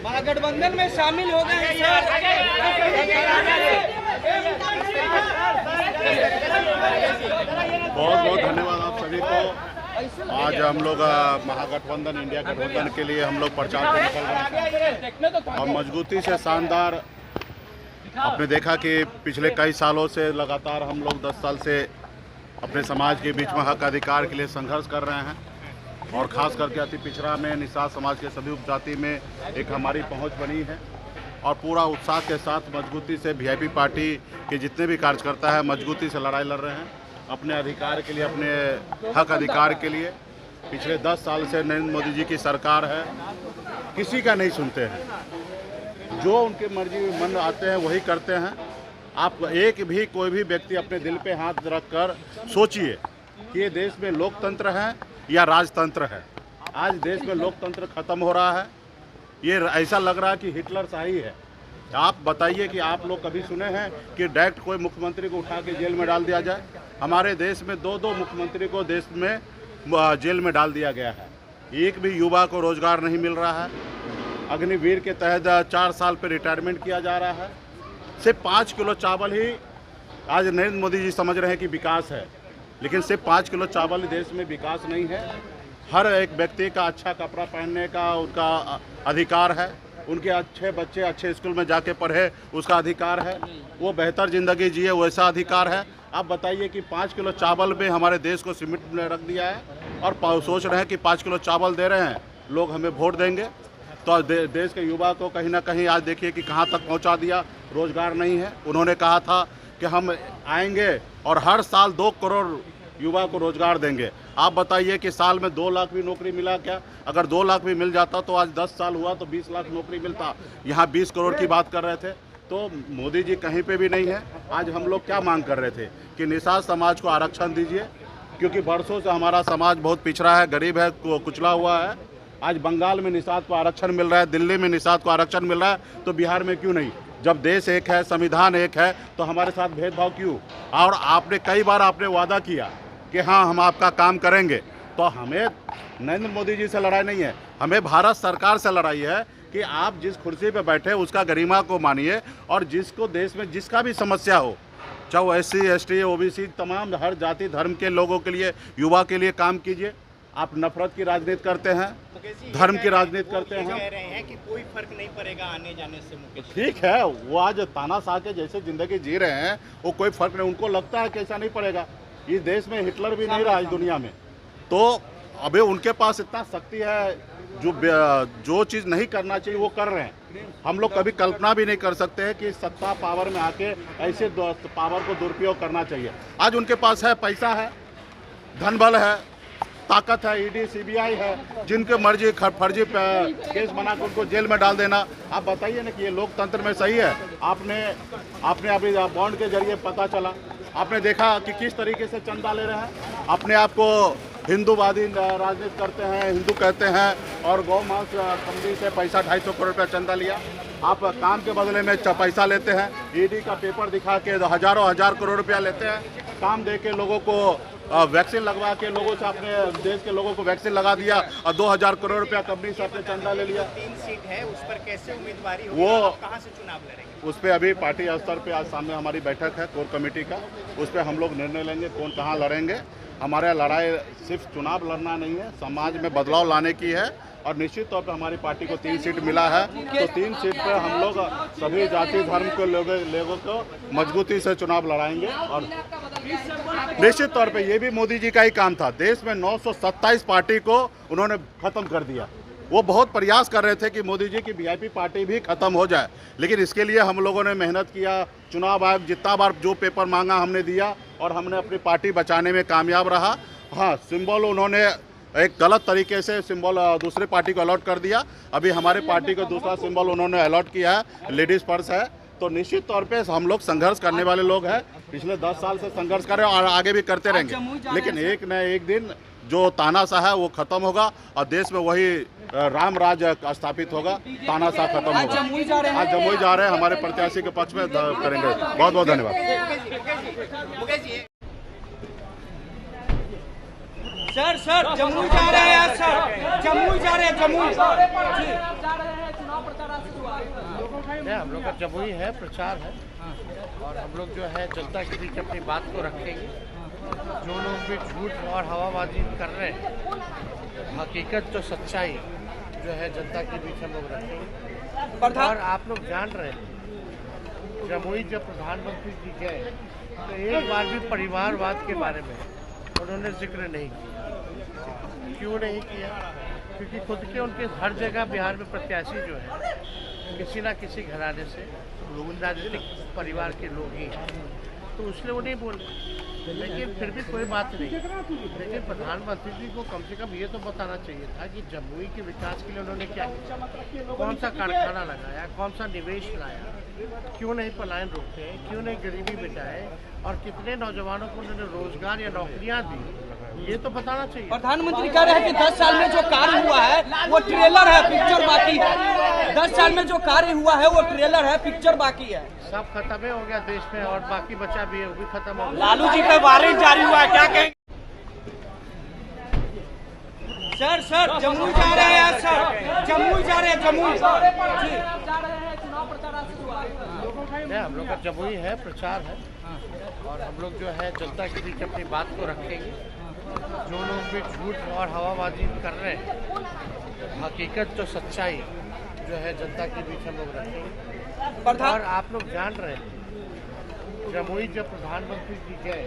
महागठबंधन में शामिल हो गए हैं सर। बहुत बहुत धन्यवाद आप सभी को। आज हम लोग महागठबंधन इंडिया गठबंधन के लिए हम लोग प्रचार पे निकल रहे हैं और मजबूती से शानदार। आपने देखा कि पिछले कई सालों से लगातार हम लोग 10 साल से अपने समाज के बीच में हक अधिकार के लिए संघर्ष कर रहे हैं और ख़ास करके अति पिछड़ा में निषाद समाज के सभी उपजाति में एक हमारी पहुंच बनी है और पूरा उत्साह के साथ मजबूती से वीआईपी पार्टी के जितने भी कार्यकर्ता हैं मजबूती से लड़ाई लड़ रहे हैं अपने अधिकार के लिए, अपने हक अधिकार के लिए। पिछले 10 साल से नरेंद्र मोदी जी की सरकार है, किसी का नहीं सुनते हैं, जो उनके मर्जी में मन आते हैं वही करते हैं। आप एक भी कोई भी व्यक्ति अपने दिल पे हाथ रख कर सोचिए कि ये देश में लोकतंत्र है या राजतंत्र है। आज देश में लोकतंत्र खत्म हो रहा है, ये ऐसा लग रहा है कि हिटलर शाही है। आप बताइए कि आप लोग कभी सुने हैं कि डायरेक्ट कोई मुख्यमंत्री को उठा के जेल में डाल दिया जाए? हमारे देश में 2-2 मुख्यमंत्री को देश में जेल में डाल दिया गया है। एक भी युवा को रोजगार नहीं मिल रहा है। अग्निवीर के तहत 4 साल पर रिटायरमेंट किया जा रहा है। सिर्फ 5 किलो चावल ही आज नरेंद्र मोदी जी समझ रहे हैं कि विकास है, लेकिन सिर्फ 5 किलो चावल ही देश में विकास नहीं है। हर एक व्यक्ति का अच्छा कपड़ा पहनने का उनका अधिकार है, उनके अच्छे बच्चे अच्छे स्कूल में जाके पढ़े उसका अधिकार है, वो बेहतर ज़िंदगी जिए वैसा अधिकार है। आप बताइए कि 5 किलो चावल में हमारे देश को सीमित में रख दिया है और सोच रहे हैं कि 5 किलो चावल दे रहे हैं लोग हमें वोट देंगे। तो देश के युवा को कहीं ना कहीं आज देखिए कि कहाँ तक पहुँचा दिया। रोज़गार नहीं है। उन्होंने कहा था कि हम आएंगे और हर साल 2 करोड़ युवा को रोज़गार देंगे। आप बताइए कि साल में 2 लाख भी नौकरी मिला क्या? अगर 2 लाख भी मिल जाता तो आज 10 साल हुआ तो 20 लाख नौकरी मिलता। यहाँ 20 करोड़ की बात कर रहे थे। तो मोदी जी कहीं पे भी नहीं है। आज हम लोग क्या मांग कर रहे थे कि निषाद समाज को आरक्षण दीजिए, क्योंकि बरसों से हमारा समाज बहुत पिछड़ा है, गरीब है, कुचला हुआ है। आज बंगाल में निषाद को आरक्षण मिल रहा है, दिल्ली में निषाद को आरक्षण मिल रहा है, तो बिहार में क्यों नहीं? जब देश एक है, संविधान एक है, तो हमारे साथ भेदभाव क्यों? और आपने कई बार आपने वादा किया कि हाँ हम आपका काम करेंगे। तो हमें नरेंद्र मोदी जी से लड़ाई नहीं है, हमें भारत सरकार से लड़ाई है कि आप जिस कुर्सी पे बैठे उसका गरिमा को मानिए और जिसको देश में जिसका भी समस्या हो, चाहे वो SC ST OBC तमाम हर जाति धर्म के लोगों के लिए, युवा के लिए काम कीजिए। आप नफरत की राजनीति करते हैं, धर्म की राजनीति करते हैं। कह रहे हैं कि कोई फर्क नहीं पड़ेगा आने जाने से। मुकेश ठीक है, वो आज तानाशाह के जैसे जिंदगी जी रहे हैं, वो कोई फर्क नहीं, उनको लगता है कि ऐसा नहीं पड़ेगा। इस देश में हिटलर भी नहीं रहा इस दुनिया में, तो अभी उनके पास इतना शक्ति है, जो चीज़ नहीं करना चाहिए वो कर रहे हैं। हम लोग कभी कल्पना भी नहीं कर सकते हैं कि सत्ता पावर में आके ऐसे पावर को दुरुपयोग करना चाहिए। आज उनके पास है, पैसा है, धन बल है, ताकत है, ED CBI है, जिनके मर्जी फर्जी केस बना कर उनको जेल में डाल देना। आप बताइए ना कि ये लोकतंत्र में सही है? आपने अभी बॉन्ड के जरिए पता चला, आपने देखा कि किस तरीके से चंदा ले रहे हैं। अपने आप को हिंदूवादी राजनीति करते हैं, हिंदू कहते हैं और गौ मांस कंपनी से पैसा 250 करोड़ रुपया चंदा लिया। आप काम के बदले में पैसा लेते हैं, ED का पेपर दिखा के हज़ारों करोड़ रुपया लेते हैं। काम दे के लोगों को वैक्सीन लगवा के लोगों से, अपने देश के लोगों को वैक्सीन लगा दिया और 2000 करोड़ रुपया कंपनी से अपने चंदा ले लिया। 3 सीट है, उस पर कैसे उम्मीदवारी होगी? वो कहाँ से चुनाव लड़ेंगे? उस पर अभी पार्टी स्तर पे आज सामने हमारी बैठक है कोर कमेटी का, उस पर हम लोग निर्णय लेंगे कौन कहाँ लड़ेंगे। हमारा लड़ाई सिर्फ चुनाव लड़ना नहीं है, समाज में बदलाव लाने की है और निश्चित तौर पर हमारी पार्टी को 3 सीट मिला है, तो 3 सीट पर हम लोग सभी जाति धर्म के लोगों को मजबूती से चुनाव लड़ाएंगे। और निश्चित तौर पे ये भी मोदी जी का ही काम था। देश में 927 पार्टी को उन्होंने खत्म कर दिया। वो बहुत प्रयास कर रहे थे कि मोदी जी की वीआईपी पार्टी भी खत्म हो जाए, लेकिन इसके लिए हम लोगों ने मेहनत किया। चुनाव आयोग जितना बार जो पेपर मांगा हमने दिया और हमने अपनी पार्टी बचाने में कामयाब रहा। हाँ, सिंबल उन्होंने एक गलत तरीके से सिंबल दूसरी पार्टी को अलॉट कर दिया। अभी हमारे पार्टी को दूसरा सिंबल उन्होंने अलॉट किया है, लेडीज़ पर्स है। तो निश्चित तौर पे हम लोग संघर्ष करने वाले लोग हैं, पिछले 10 साल से संघर्ष कर रहे हैं और आगे भी करते रहेंगे। लेकिन एक न एक दिन जो तानाशाह है वो खत्म होगा और देश में वही राम राज स्थापित होगा, तानाशाह खत्म होगा। आज जमुई जा रहे हैं, हमारे प्रत्याशी के पक्ष में करेंगे। बहुत बहुत धन्यवाद। सर जमुई जा रहे हैं सर, जमुई जा रहे हैं, जमुई नहीं, हम लोग का जमुई है, प्रचार है और हम लोग जो है जनता के बीच अपनी बात को रखेंगे। जो लोग भी झूठ और हवाबाजी कर रहे हैं, हकीकत जो सच्चाई जो है जनता के बीच हम लोग रखेंगे। और आप लोग जान रहे हैं, जमुई जब प्रधानमंत्री जी गए तो एक बार भी परिवारवाद के बारे में उन्होंने जिक्र नहीं किया। क्यों नहीं किया? क्योंकि खुद के उनके हर जगह बिहार में प्रत्याशी जो है किसी ना किसी घराने से राजनीतिक परिवार के लोग ही हैं, तो इसलिए वो नहीं बोले। लेकिन फिर भी कोई बात नहीं। लेकिन प्रधानमंत्री जी को कम से कम ये तो बताना चाहिए था कि जमुई के विकास के लिए उन्होंने क्या किया, कौन सा कारखाना लगाया, कौन सा निवेश लाया, क्यों नहीं पलायन रोके, क्यों नहीं गरीबी मिटाए और कितने नौजवानों को उन्होंने रोजगार या नौकरियां दी, ये तो बताना चाहिए। प्रधानमंत्री कह रहे हैं कि 10 साल में जो कार्य हुआ है वो ट्रेलर है, पिक्चर बाकी है। 10 साल में जो कार्य हुआ है वो ट्रेलर है, पिक्चर बाकी है। सब खत्म हो गया देश में और बाकी बचा भी है, वो भी खत्म हो गया। लालू जी का वारंट जारी हुआ है, क्या कहेंगे? सर जमुई जा रहे हैं सर, जमुई जा रहे हैं, जमुई नहीं, हम लोग का जमुई है, प्रचार है और हम लोग जो है जनता के बीच अपनी बात को रखेंगे। जो लोग भी झूठ और हवाबाजी कर रहे हैं, हकीकत जो सच्चाई जो है जनता के बीच हम लोग रखेंगे। और आप लोग जान रहे हैं, जमुई जब प्रधानमंत्री जी गए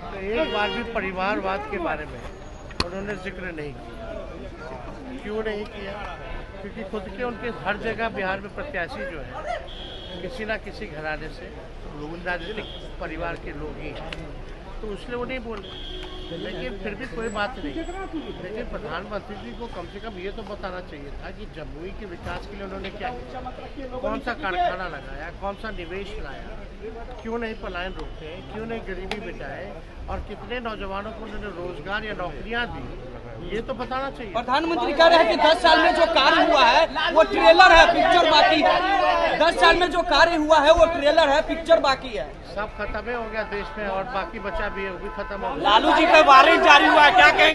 तो एक बार भी परिवारवाद के बारे में उन्होंने जिक्र नहीं किया। क्यों नहीं किया? क्योंकि खुद के उनके हर जगह बिहार में प्रत्याशी जो है किसी ना किसी घराने से राजनीतिक परिवार के लोग ही हैं, तो इसलिए वो नहीं बोले। लेकिन फिर भी कोई बात नहीं। लेकिन प्रधानमंत्री जी को कम से कम ये तो बताना चाहिए था कि जमुई के विकास के लिए उन्होंने क्या किया, कौन सा कारखाना लगाया, कौन सा निवेश लाया, क्यों नहीं पलायन रोके, क्यों नहीं गरीबी मिटाए और कितने नौजवानों को उन्होंने रोजगार या नौकरियां दी, ये तो बताना चाहिए। प्रधानमंत्री कह रहे हैं कि 10 साल में जो कार्य हुआ है वो ट्रेलर है, पिक्चर बाकी है। 10 साल में जो कार्य हुआ है वो ट्रेलर है, पिक्चर बाकी है। सब खत्म हो गया देश में और बाकी बचा भी है, वो भी खत्म हो गया। लालू जी का वारंट जारी हुआ है, क्या कहेंगे?